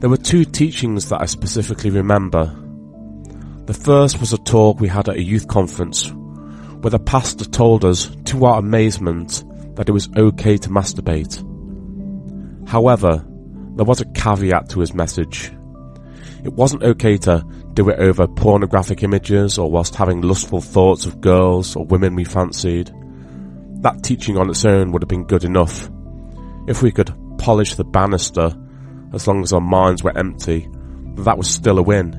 There were two teachings that I specifically remember. The first was a talk we had at a youth conference, where the pastor told us, to our amazement, that it was okay to masturbate. However, there was a caveat to his message. It wasn't okay to do it over pornographic images or whilst having lustful thoughts of girls or women we fancied. That teaching on its own would have been good enough. If we could polish the banister, as long as our minds were empty, that was still a win.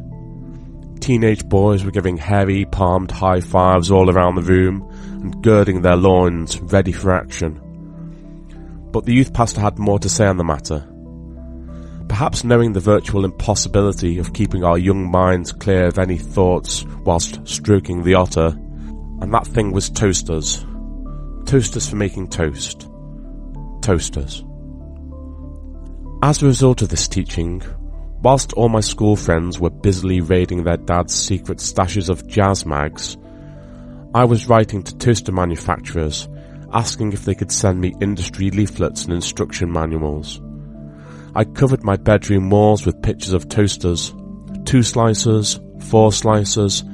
Teenage boys were giving hairy palmed high fives all around the room and girding their loins, ready for action. But the youth pastor had more to say on the matter. Perhaps knowing the virtual impossibility of keeping our young minds clear of any thoughts whilst stroking the otter, and that thing was toasters. Toasters for making toast. Toasters. As a result of this teaching, whilst all my school friends were busily raiding their dad's secret stashes of jazz mags, I was writing to toaster manufacturers asking if they could send me industry leaflets and instruction manuals. I covered my bedroom walls with pictures of toasters, 2 slicers, 4 slicers,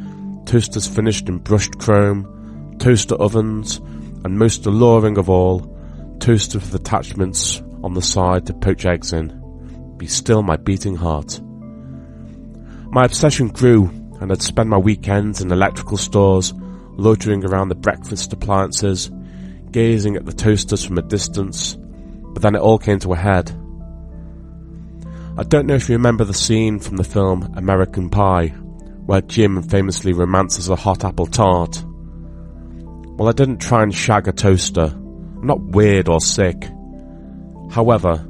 toasters finished in brushed chrome, toaster ovens, and most alluring of all, toasters with attachments on the side to poach eggs in. Be still my beating heart. My obsession grew, and I'd spend my weekends in electrical stores, loitering around the breakfast appliances, gazing at the toasters from a distance, but then it all came to a head. I don't know if you remember the scene from the film American Pie, where Jim famously romances a hot apple tart. Well, I didn't try and shag a toaster. I'm not weird or sick. However,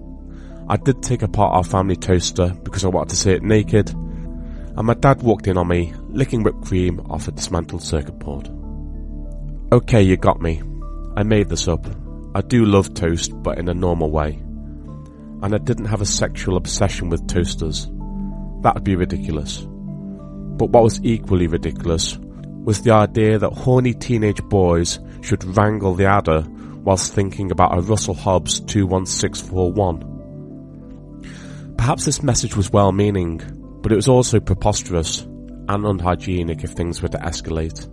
I did take apart our family toaster because I wanted to see it naked, and my dad walked in on me, licking whipped cream off a dismantled circuit board. Okay, you got me. I made this up. I do love toast, but in a normal way. And I didn't have a sexual obsession with toasters. That would be ridiculous. But what was equally ridiculous was the idea that horny teenage boys should wrangle the adder whilst thinking about a Russell Hobbs 21641. Perhaps this message was well-meaning, but it was also preposterous and unhygienic if things were to escalate.